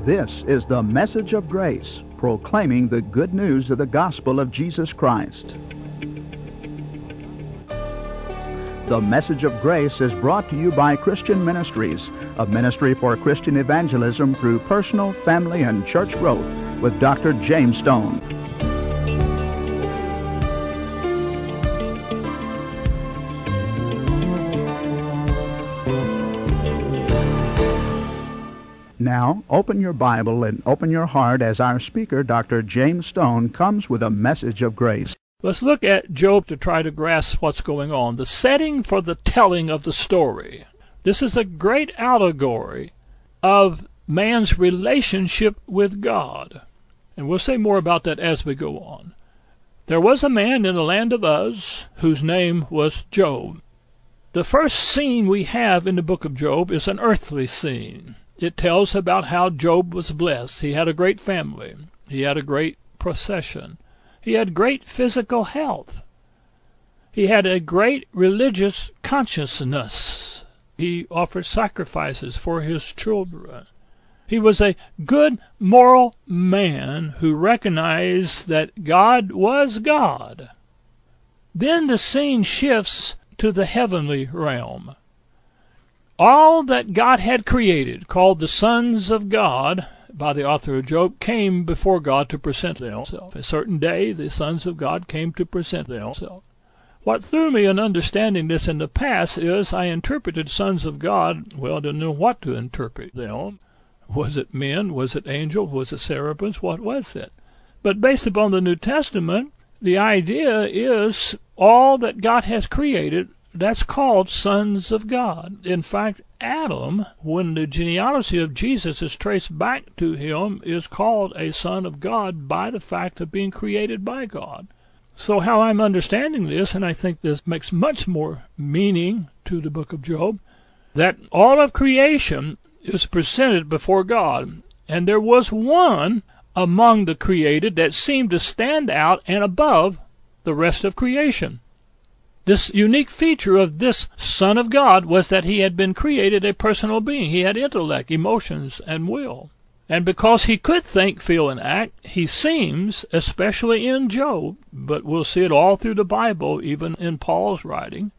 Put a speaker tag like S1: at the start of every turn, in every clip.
S1: This is the message of grace, proclaiming the good news of the gospel of Jesus Christ. The message of grace is brought to you by Christian Ministries, a ministry for Christian evangelism through personal, family, and church growth, with Dr. James Stone. Now, open your Bible and open your heart as our speaker, Dr. James Stone, comes with a message of grace.
S2: Let's look at Job to try to grasp what's going on. The setting for the telling of the story. This is a great allegory of man's relationship with God. And we'll say more about that as we go on. There was a man in the land of Uz whose name was Job. The first scene we have in the book of Job is an earthly scene. It tells about how Job was blessed. He had a great family. He had a great procession. He had great physical health. He had a great religious consciousness. He offered sacrifices for his children. He was a good moral man who recognized that God was God. Then the scene shifts to the heavenly realm. All that God had created, called the sons of God, by the author of Job, came before God to present themselves. A certain day, the sons of God came to present themselves. What threw me in understanding this in the past is I interpreted sons of God, well, I didn't know what to interpret them. Was it men? Was it angels? Was it seraphims? What was it? But based upon the New Testament, the idea is all that God has created, that's called sons of God. In fact, Adam, when the genealogy of Jesus is traced back to him, is called a son of God by the fact of being created by God. So how I'm understanding this, and I think this makes much more meaning to the book of Job, that all of creation is presented before God, and there was one among the created that seemed to stand out and above the rest of creation. This unique feature of this Son of God was that he had been created a personal being. He had intellect, emotions, and will. And because he could think, feel, and act, he seems, especially in Job, but we'll see it all through the Bible, even in Paul's writing,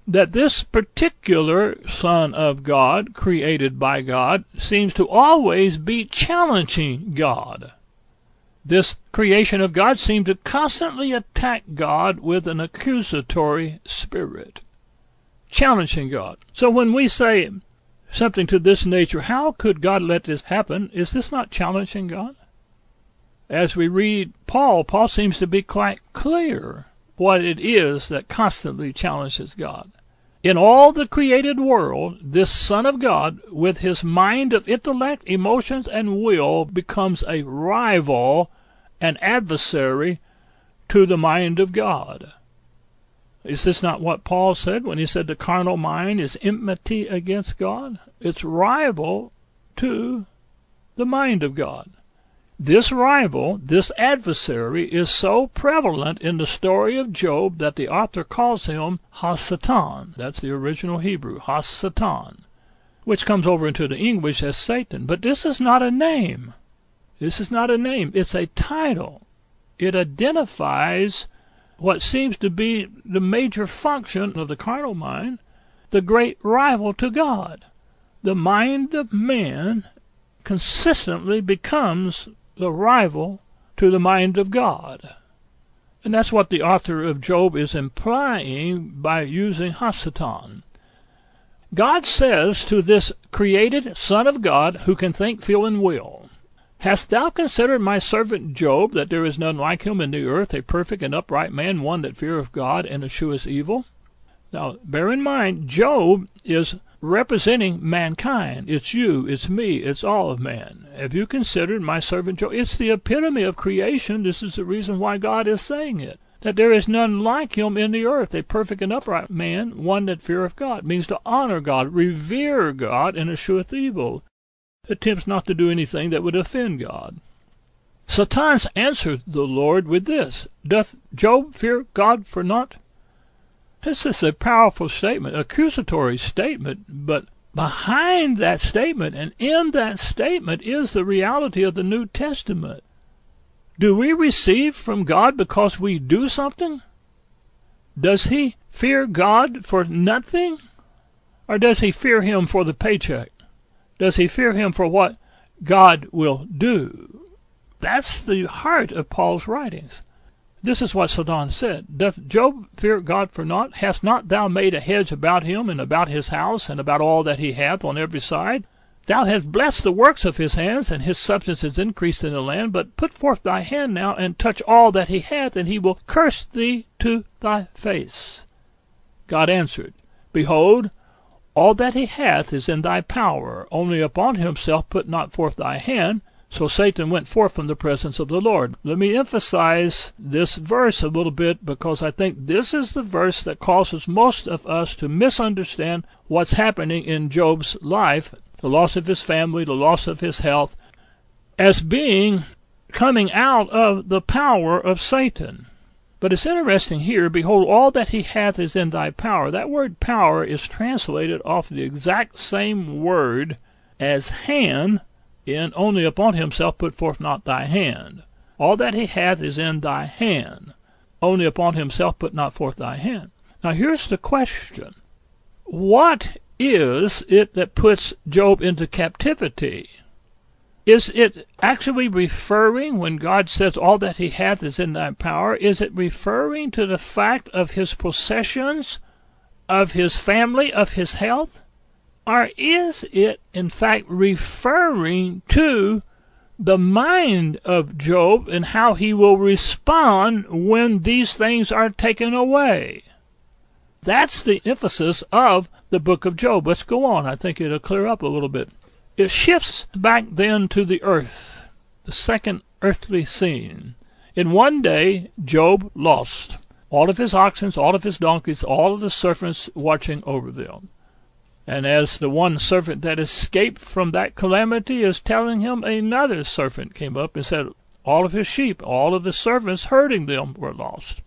S2: that this particular Son of God, created by God, seems to always be challenging God. This creation of God seemed to constantly attack God with an accusatory spirit, challenging God. So when we say something to this nature, how could God let this happen? Is this not challenging God? As we read Paul seems to be quite clear what it is that constantly challenges God. In all the created world, this Son of God, with his mind of intellect, emotions, and will, becomes a rival, an adversary to the mind of God. Is this not what Paul said when he said the carnal mind is enmity against God? It's rival to the mind of God. This rival, this adversary, is so prevalent in the story of Job that the author calls him Ha-Satan. That's the original Hebrew, Ha-Satan, which comes over into the English as Satan. But this is not a name. This is not a name. It's a title. It identifies what seems to be the major function of the carnal mind, the great rival to God. The mind of man consistently becomes the rival to the mind of God. And that's what the author of Job is implying by using Ha-Satan. God says to this created Son of God who can think, feel, and will, "Hast thou considered my servant Job, that there is none like him in the earth, a perfect and upright man, one that feareth God and escheweth evil?" Now, bear in mind, Job is representing mankind. It's you, it's me, it's all of man. Have you considered my servant Job? It's the epitome of creation. This is the reason why God is saying it. That there is none like him in the earth, a perfect and upright man, one that feareth God. It means to honor God, revere God, and escheweth evil. Attempts not to do anything that would offend God. Satan answered the Lord with this, "Doth Job fear God for naught?" This is a powerful statement, accusatory statement, but behind that statement and in that statement is the reality of the New Testament. Do we receive from God because we do something? Does he fear God for nothing? Or does he fear him for the paycheck? Does he fear him for what God will do? That's the heart of Paul's writings. This is what Sidon said. Doth Job fear God for naught? Hast not thou made a hedge about him, and about his house, and about all that he hath on every side? Thou hast blessed the works of his hands, and his substance is increased in the land. But put forth thy hand now, and touch all that he hath, and he will curse thee to thy face. God answered, Behold, all that he hath is in thy power, only upon himself put not forth thy hand. So Satan went forth from the presence of the Lord. Let me emphasize this verse a little bit, because I think this is the verse that causes most of us to misunderstand what's happening in Job's life, the loss of his family, the loss of his health, as being coming out of the power of Satan. But it's interesting here, behold, all that he hath is in thy power. That word power is translated off the exact same word as hand, in only upon himself put forth not thy hand. All that he hath is in thy hand, only upon himself put not forth thy hand. Now here's the question. What is it that puts Job into captivity? Is it actually referring, when God says all that he hath is in thy power, is it referring to the fact of his possessions, of his family, of his health? Or is it, in fact, referring to the mind of Job and how he will respond when these things are taken away? That's the emphasis of the book of Job. Let's go on. I think it'll clear up a little bit. It shifts back then to the earth, the second earthly scene. In one day, Job lost all of his oxen, all of his donkeys, all of the servants watching over them. And as the one servant that escaped from that calamity is telling him, another servant came up and said, all of his sheep, all of the servants herding them were lost.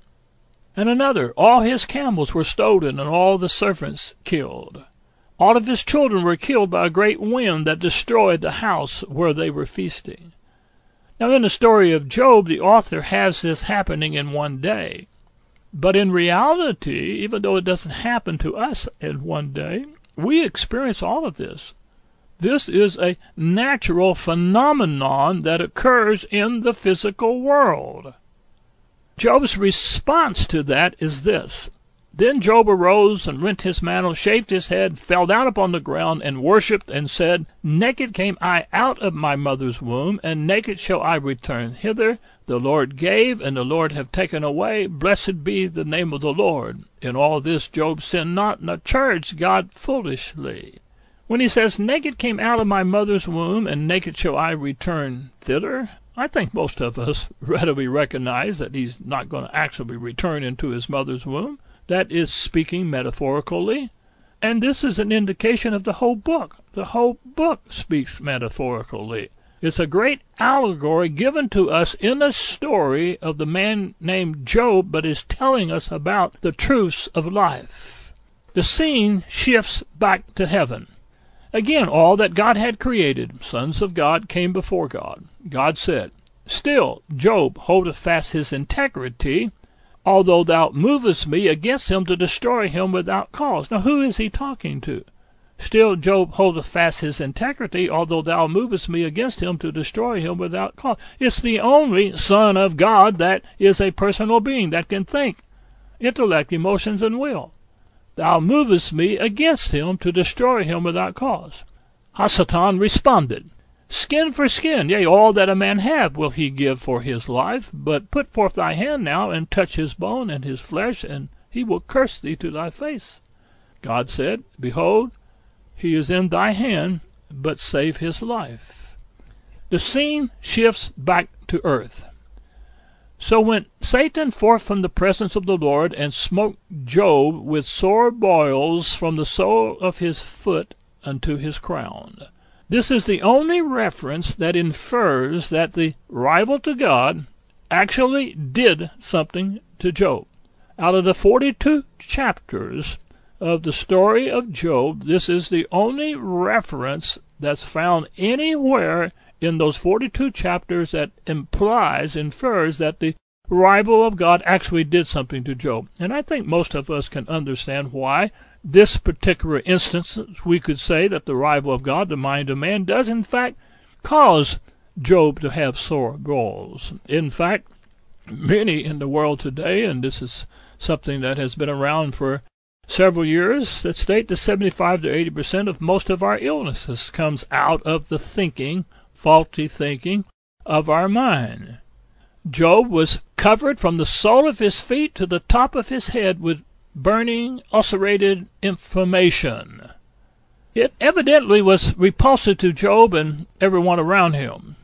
S2: And another, all his camels were stolen and all the servants killed. All of his children were killed by a great wind that destroyed the house where they were feasting. Now in the story of Job, the author has this happening in one day. But in reality, even though it doesn't happen to us in one day, we experience all of this. This is a natural phenomenon that occurs in the physical world. Job's response to that is this. Then Job arose and rent his mantle, shaved his head, fell down upon the ground, and worshipped, and said, Naked came I out of my mother's womb, and naked shall I return hither. The Lord gave, and the Lord have taken away. Blessed be the name of the Lord. In all this Job sinned not, nor charged God foolishly. When he says, Naked came out of my mother's womb, and naked shall I return thither, I think most of us readily recognize that he's not going to actually return into his mother's womb. That is speaking metaphorically. And this is an indication of the whole book. The whole book speaks metaphorically. It's a great allegory given to us in a story of the man named Job, but is telling us about the truths of life. The scene shifts back to heaven. Again, all that God had created, sons of God, came before God. God said, Still Job holdeth fast his integrity, although thou movest me against him to destroy him without cause. Now who is he talking to? Still Job holdeth fast his integrity, although thou movest me against him to destroy him without cause. It's the only Son of God that is a personal being that can think, intellect, emotions, and will. Thou movest me against him to destroy him without cause. Hasatan responded, Skin for skin, yea, all that a man have will he give for his life. But put forth thy hand now, and touch his bone and his flesh, and he will curse thee to thy face. God said, Behold, he is in thy hand, but save his life. The scene shifts back to earth. So went Satan forth from the presence of the Lord, and smote Job with sore boils from the sole of his foot unto his crown. This is the only reference that infers that the rival to God actually did something to Job. Out of the 42 chapters of the story of Job, this is the only reference that's found anywhere in those 42 chapters that infers that the rival of God actually did something to Job. And I think most of us can understand why this particular instance, we could say that the rival of God, the mind of man, does in fact cause Job to have sore boils. In fact, many in the world today, and this is something that has been around for several years, that state that 75 to 80% of most of our illnesses comes out of the thinking, faulty thinking of our mind. Job was covered from the sole of his feet to the top of his head with burning, ulcerated inflammation. It evidently was repulsive to Job and everyone around him.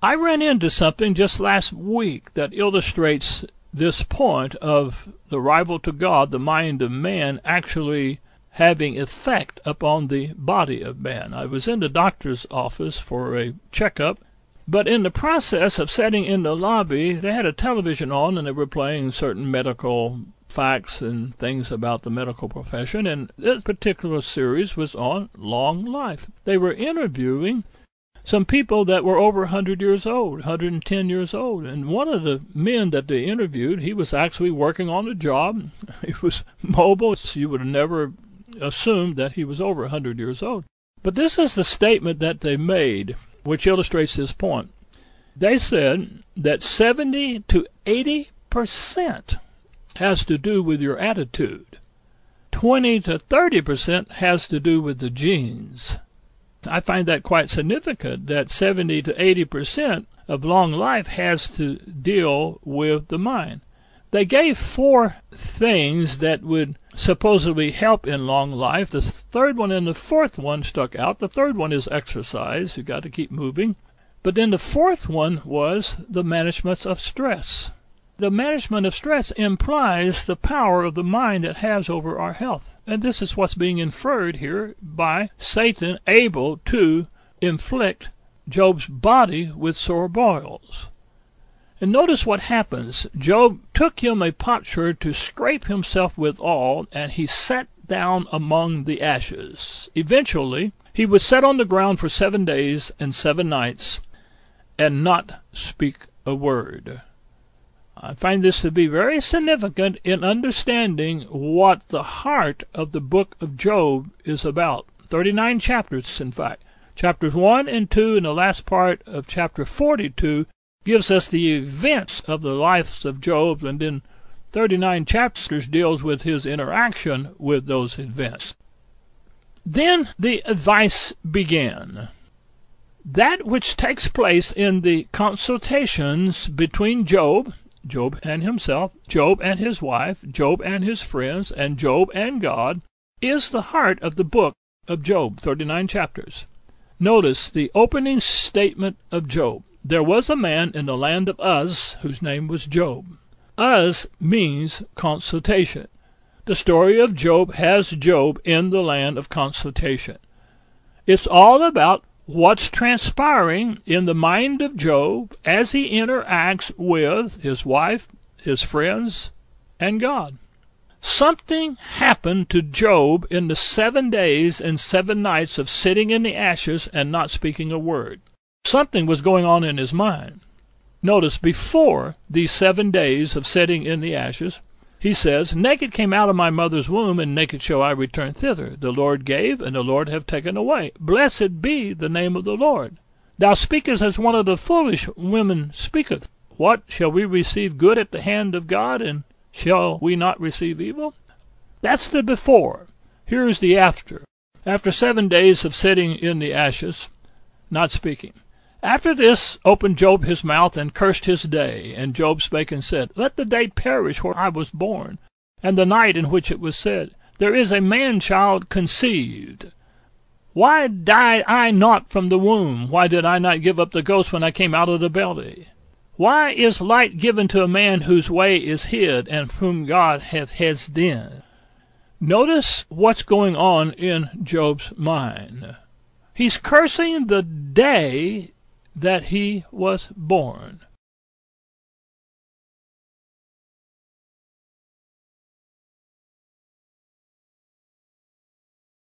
S2: I ran into something just last week that illustrates this point of the rival to God, the mind of man, actually having effect upon the body of man. I was in the doctor's office for a checkup, but in the process of sitting in the lobby, they had a television on and they were playing certain medical facts and things about the medical profession, and this particular series was on long life. They were interviewing some people that were over 100 years old, 110 years old, and one of the men that they interviewed, he was actually working on a job. He was mobile. You would have never assumed that he was over 100 years old. But this is the statement that they made, which illustrates this point. They said that 70 to 80% has to do with your attitude. 20 to 30% has to do with the genes. I find that quite significant, that 70 to 80% of long life has to deal with the mind. They gave 4 things that would supposedly help in long life. The third one and the fourth one stuck out. The third one is exercise. You've got to keep moving. But then the fourth one was the management of stress. The management of stress implies the power of the mind it has over our health. And this is what's being inferred here by Satan able to inflict Job's body with sore boils. And notice what happens. Job took him a potsherd to scrape himself withal, and he sat down among the ashes. Eventually, he would sit on the ground for 7 days and 7 nights, and not speak a word. I find this to be very significant in understanding what the heart of the book of Job is about. 39 chapters, in fact. Chapters 1 and 2 and the last part of chapter 42 gives us the events of the lives of Job, and then 39 chapters deals with his interaction with those events. Then the advice began. That which takes place in the consultations between Job and himself, Job and his wife, Job and his friends, and Job and God, is the heart of the book of Job, 39 chapters. Notice the opening statement of Job. There was a man in the land of Uz whose name was Job. Uz means consultation. The story of Job has Job in the land of consultation. It's all about what's transpiring in the mind of Job as he interacts with his wife, his friends, and God. Something happened to Job in the 7 days and 7 nights of sitting in the ashes and not speaking a word. Something was going on in his mind. Notice, before these 7 days of sitting in the ashes, he says, Naked came out of my mother's womb, and naked shall I return thither. The Lord gave, and the Lord hath taken away. Blessed be the name of the Lord. Thou speakest as one of the foolish women speaketh. What, shall we receive good at the hand of God, and shall we not receive evil? That's the before. Here's the after. After 7 days of sitting in the ashes, not speaking. After this opened Job his mouth and cursed his day. And Job spake and said, Let the day perish where I was born, and the night in which it was said, There is a man-child conceived. Why died I not from the womb? Why did I not give up the ghost when I came out of the belly? Why is light given to a man whose way is hid, and whom God hath hedged in? Notice what's going on in Job's mind. He's cursing the day that he was born.